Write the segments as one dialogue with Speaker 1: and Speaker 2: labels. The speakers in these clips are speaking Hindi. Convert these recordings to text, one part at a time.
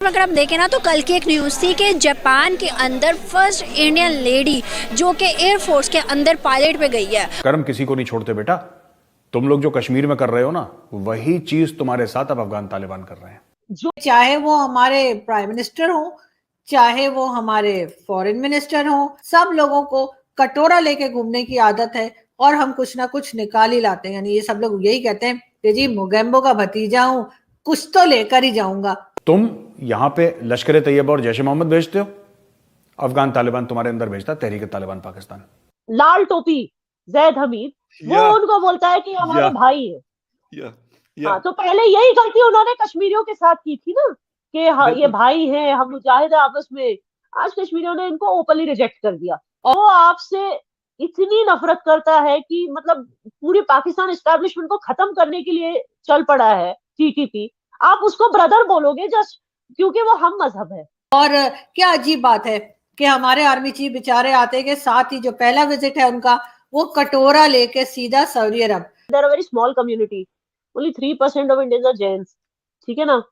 Speaker 1: अगर आप देखें ना तो कल की एक न्यूज़ थी कि जापान के अंदर फर्स्ट इंडियन लेडी जो कि एयरफोर्स के अंदर पायलट पे गई है।
Speaker 2: कर्म किसी को नहीं छोड़ते बेटा। तुम लोग जो कश्मीर में कर रहे हो ना, वही चीज तुम्हारे साथ अब अफगान तालिबान कर रहे हैं।
Speaker 3: जो चाहे वो हमारे प्राइम मिनिस्टर हो, चाहे वो हमारे फॉरेन मिनिस्टर हो, सब लोगों को कटोरा लेके घूमने की आदत है और हम कुछ ना कुछ निकाल ही लाते हैं। यानी ये सब लोग यही कहते हैं कि जी मोगेम्बो का भतीजा हूं, कुछ तो लेकर ही जाऊंगा।
Speaker 2: तुम यहां पे लश्कर तैयबा और जैश मोहम्मद भेजते हो, अफगान तालिबान तुम्हारे अंदर भेजता तहरीक तालिबान पाकिस्तान।
Speaker 4: लाल टोपी जैद हमीद वो उनको बोलता है कि हमारे भाई है। हाँ, तो पहले यही गलती उन्होंने कश्मीरियों के साथ की थी ना कि हाँ, ये भाई हैं, हम मुजाहिद हैं आपस में। आज कश्मीरियों ने इनको ओपनली रिजेक्ट कर दिया और वो आपसे इतनी नफरत करता है कि मतलब पूरी पाकिस्तान एस्टैब्लिशमेंट को खत्म करने के लिए चल पड़ा है टीटीपी। आप उसको ब्रदर बोलोगे जस्ट क्योंकि वो हम मजहब है।
Speaker 3: और क्या अजीब बात है कि हमारे आर्मी चीफ बेचारे आते के साथ ही जो पहला विजिट है उनका, वो कटोरा लेके सीधा सऊदी अरब।
Speaker 4: There are very small community, only 3% of Indians are Jains, ठीक है ना,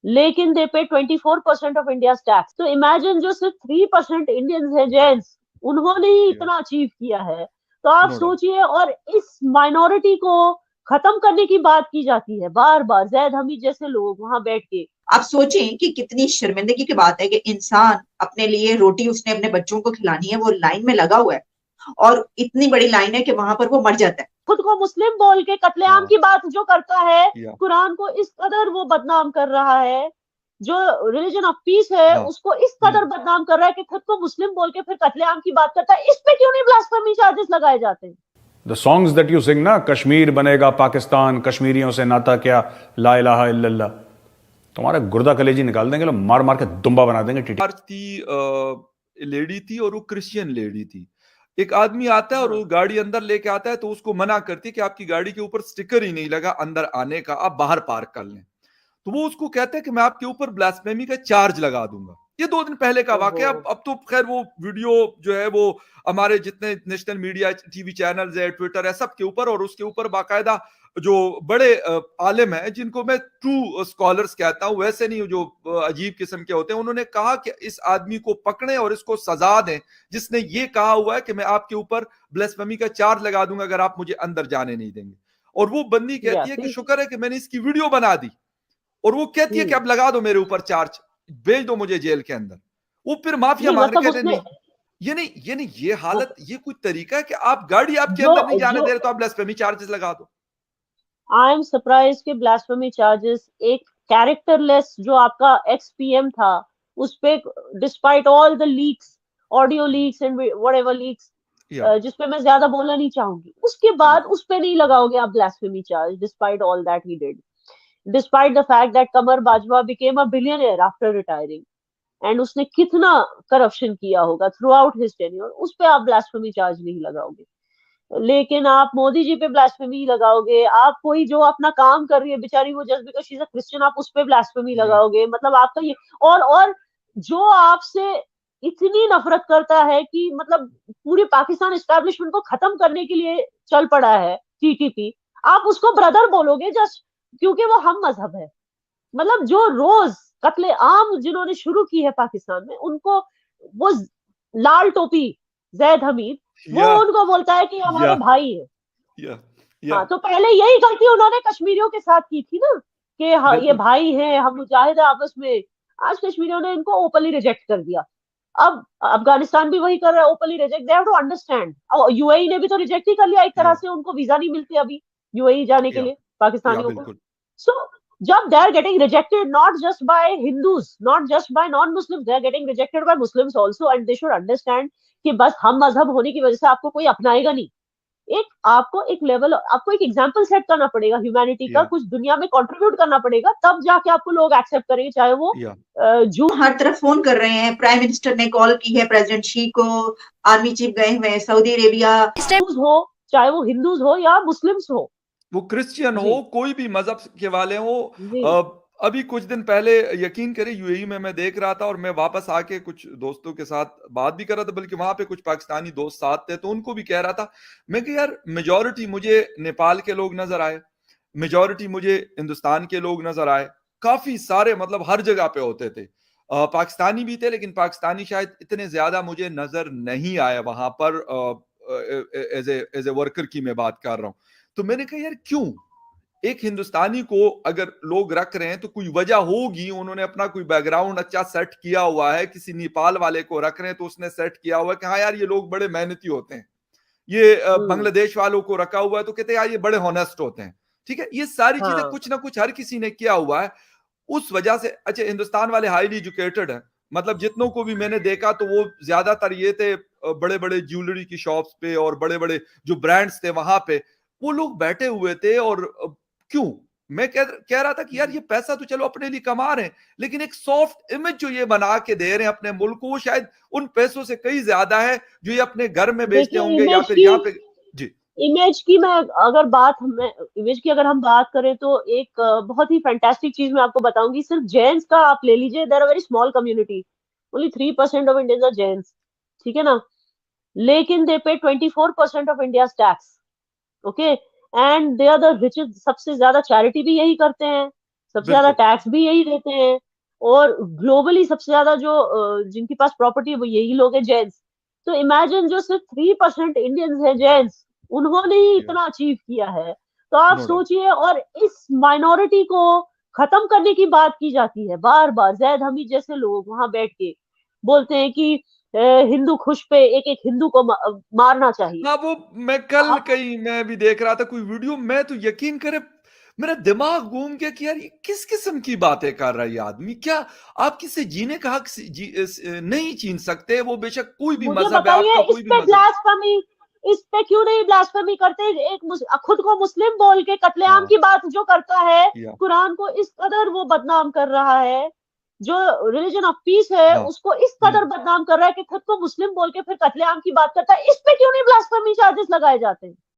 Speaker 4: लेकिन they pay 24% of India tax. तो इमेजिन जो सिर्फ 3% इंडियंस है जैन्स, उन्होंने ही इतना अचीव किया है। तो आप सोचिए, और इस माइनॉरिटी को खत्म करने की बात की जाती है बार बार, जैद हमीद जैसे लोग वहां बैठ के।
Speaker 5: आप सोचें कि कितनी शर्मिंदगी की बात है कि इंसान अपने लिए रोटी उसने अपने बच्चों को खिलानी है, वो लाइन में लगा हुआ है और इतनी बड़ी लाइन है कि वहां पर वो मर जाता है।
Speaker 4: खुद को मुस्लिम बोल के कत्लेआम की बात जो करता है, कुरान को इस कदर वो बदनाम कर रहा है, जो रिलीजन ऑफ पीस है उसको इस कदर बदनाम कर रहा है कि खुद को मुस्लिम बोल के फिर कत्लेआम की बात करता है। इस पे क्यों नहीं ब्लास्फेमी चार्जेस लगाए जाते हैं?
Speaker 2: The songs that you sing ना, कश्मीर बनेगा पाकिस्तान, कश्मीरियों से नाता क्या, ला इलाहा इल्लल्लाह, तुम्हारे गुर्दा कलेजी निकाल देंगे, मार मार के दुम्बा बना देंगे।
Speaker 6: लेडी थी और वो क्रिश्चियन लेडी थी। एक आदमी आता है और वो गाड़ी अंदर लेके आता है तो उसको मना करती है कि आपकी गाड़ी के ऊपर स्टिकर ही नहीं लगा अंदर आने का, आप बाहर पार्क कर लें। तो वो उसको कहते हैं कि मैं आपके ऊपर ब्लास्फेमी का चार्ज लगा दूंगा। ये 2 दिन पहले का वाकया। अब तो खैर वो वीडियो जो है वो हमारे जितने नेशनल मीडिया टीवी चैनल्स है, ट्विटर है, सबके ऊपर, और उसके ऊपर बाकायदा जो बड़े आलिम हैं जिनको मैं ट्रू स्कॉलर्स कहता हूं, वैसे नहीं जो अजीब किस्म के होते हैं, उन्होंने कहा कि इस आदमी को पकड़े और इसको सजा दें जिसने ये कहा हुआ है कि मैं आपके ऊपर ब्लास्फेमी का चार्ज लगा दूंगा अगर आप मुझे अंदर जाने नहीं देंगे। और वो बंदी कहती है कि शुक्र है कि मैंने इसकी वीडियो बना दी, और वो कहती है कि अब लगा दो मेरे ऊपर चार्ज, भेज दो मुझे जेल के अंदर। वो फिर माफिया मांग रहे नहीं, ये नहीं, ये हालत, ये कोई तरीका है कि आप गाड़ी आपके अंदर नहीं जाने दे रहे तो आप ब्लास्फेमी चार्जेस लगा दो।
Speaker 4: आई एम सरप्राइज के ब्लास्फेमी चार्जेस एक कैरेक्टरलेस जो आपका एक्स-पीएम था उस पे, despite all the leaks, audio leaks and whatever leaks, जिसपे मैं ज्यादा बोलना नहीं चाहूंगी, उसके बाद उस पे नहीं लगाओगे आप blasphemy charge, despite all that he did, despite the fact that Qamar Bajwa became a billionaire after retiring, and उसने कितना करप्शन किया होगा थ्रू आउट हिज टेन्योर, उस पे आप ब्लास्फेमी चार्ज नहीं लगाओगे। लेकिन आप मोदी जी पे ब्लास्फेमी लगाओगे, आप कोई जो अपना काम कर रही है बेचारी, वो just because she is a Christian, आप उस पे ब्लास्फेमी लगाओगे। मतलब आपका ये, और जो आपसे इतनी नफरत करता है कि मतलब पूरी पाकिस्तान एस्टैब्लिशमेंट को खत्म करने के लिए चल पड़ा है टीटीपी, आप उसको ब्रदर बोलोगे जस्ट क्योंकि वो हम मजहब है। मतलब जो रोज कत्ले आम जिन्होंने शुरू की है पाकिस्तान में, उनको वो लाल टोपी जैद हमीद वो उनको बोलता है कि हमारे भाई है। हाँ, तो पहले यही गलती उन्होंने कश्मीरियों के साथ की थी ना कि हाँ, ये भाई हैं, हम मुजाहिद हैं आपस में। आज कश्मीरियों ने इनको ओपनली रिजेक्ट कर दिया। अब अफगानिस्तान भी वही कर रहा है, openly reject. They have to understand. UAE ने भी तो रिजेक्ट ही कर लिया एक तरह से, उनको वीजा नहीं मिलती अभी यूएई जाने के लिए पाकिस्तानियों को। सो जब they are getting rejected not just by Hindus, not just by non-Muslims, they are getting rejected by Muslims also, and they should understand कि बस हम मजहब होने की वजह से आपको कोई अपनाएगा नहीं। एक आपको एक लेवल, आपको एक एग्जाम्पल सेट करना पड़ेगा ह्यूमैनिटी का, कुछ दुनिया में कंट्रीब्यूट करना पड़ेगा, तब जाके आपको लोग एक्सेप्ट करेंगे, चाहे वो जो
Speaker 5: हर तरफ फोन कर रहे हैं। प्राइम मिनिस्टर ने कॉल की है प्रेसिडेंट शी को, आर्मी चीफ गए हुए हैं सऊदी अरेबिया।
Speaker 4: हो चाहे वो हिंदूज हो या मुस्लिम्स हो,
Speaker 6: वो क्रिश्चियन हो, कोई भी मजहब के वाले हो। अभी कुछ दिन पहले यकीन करें यूएई में मैं देख रहा था, और मैं वापस आके कुछ दोस्तों के साथ बात भी कर रहा था, बल्कि वहां पे कुछ पाकिस्तानी दोस्त साथ थे, तो उनको भी कह रहा था मैं कि यार मेजॉरिटी मुझे नेपाल के लोग नजर आए, मेजॉरिटी मुझे हिंदुस्तान के लोग नजर आए, काफी सारे, मतलब हर जगह पे होते थे। पाकिस्तानी भी थे, लेकिन पाकिस्तानी शायद इतने ज्यादा मुझे नजर नहीं आया वहां पर। एज ए वर्कर की मैं बात कर रहा हूं। तो मैंने कहा यार क्यों एक हिंदुस्तानी को अगर लोग रख रहे हैं तो कोई वजह होगी, उन्होंने अपना कोई बैकग्राउंड अच्छा सेट किया हुआ है। किसी नेपाल वाले को रख रहे हैं तो उसने सेट किया हुआ है कि हाँ यार ये लोग बड़े मेहनती होते हैं। ये बांग्लादेश वालों को रखा हुआ है तो कहते हैं यार ये बड़े हॉनेस्ट होते हैं। ठीक है, ये सारी चीजें
Speaker 4: हाँ
Speaker 6: कुछ ना कुछ हर किसी ने किया हुआ है उस वजह से। अच्छा, हिंदुस्तान वाले हाईली एजुकेटेड हैं, मतलब जितनों को भी मैंने देखा तो वो ज्यादातर ये थे बड़े बड़े ज्वेलरी की शॉप्स पे और बड़े बड़े जो ब्रांड्स थे वहां पे वो लोग बैठे हुए थे। और क्यों मैं कह रहा था कि यार ये पैसा तो चलो अपने लिए कमा रहे हैं, लेकिन एक सॉफ्ट इमेज जो ये बना के दे रहे हैं अपने मुल्क को, वो शायद उन पैसों से कई ज्यादा है जो ये अपने घर में बेचते
Speaker 4: देखिए,
Speaker 6: होंगे या फिर यहाँ पे। जी
Speaker 4: इमेज की मैं अगर बात मैं इमेज की अगर हम बात करें तो एक बहुत ही फैंटास्टिक चीज मैं आपको बताऊंगी। सिर्फ जैन्स का आप ले लीजिए, there are very small community, only 3% of Indians are Jains, ठीक है ना, लेकिन they pay 24% of India tax. Okay, and they are the richest, सबसे ज्यादा चैरिटी भी यही करते हैं, सबसे ज्यादा
Speaker 6: बिल्कुल।
Speaker 4: टैक्स भी यही देते हैं, और ग्लोबली सबसे ज्यादा जो जिनके पास प्रॉपर्टी है वो यही लोग हैं, जैन्स। तो इमेजिन जो सिर्फ 3% इंडियंस है जैन्स, उन्होंने ही इतना अचीव किया है। तो आप
Speaker 6: नो डाउट।
Speaker 4: सोचिए, और इस माइनॉरिटी को खत्म करने की बात की जाती है बार बार। जैद हमीद जैसे लोग वहां बैठ के बोलते हैं कि हिंदू खुश पे एक एक हिंदू को मारना चाहिए।
Speaker 6: हाँ, वो मैं कल
Speaker 4: आप
Speaker 6: कहीं मैं भी देख रहा था कोई वीडियो, मैं तो यकीन करे मेरा दिमाग घूम गया कि यार ये किस किस्म की बातें कर रहा है ये आदमी। क्या आप किसी जीने का हक नहीं छीन सकते? वो बेशक कोई भी
Speaker 4: मुझे
Speaker 6: मजहब है,
Speaker 4: बताइए,
Speaker 6: आपका
Speaker 4: इस
Speaker 6: कोई भी
Speaker 4: पे
Speaker 6: मजहब।
Speaker 4: ब्लास्फेमी, इस पे क्यों नहीं ब्लास्फेमी करते? एक खुद को मुस्लिम बोल के कत्लेआम
Speaker 6: हाँ,
Speaker 4: की बात जो करता है,
Speaker 6: या
Speaker 4: कुरान को इस कदर वो बदनाम कर रहा है, जो रिलीजन ऑफ पीस है
Speaker 6: हाँ।
Speaker 4: उसको इस कदर बदनाम कर रहा है कि खुद को मुस्लिम बोल के फिर कत्लेआम की बात करता है। इस पे क्यों नहीं ब्लास्फेमी चार्जेस लगाए जाते हैं?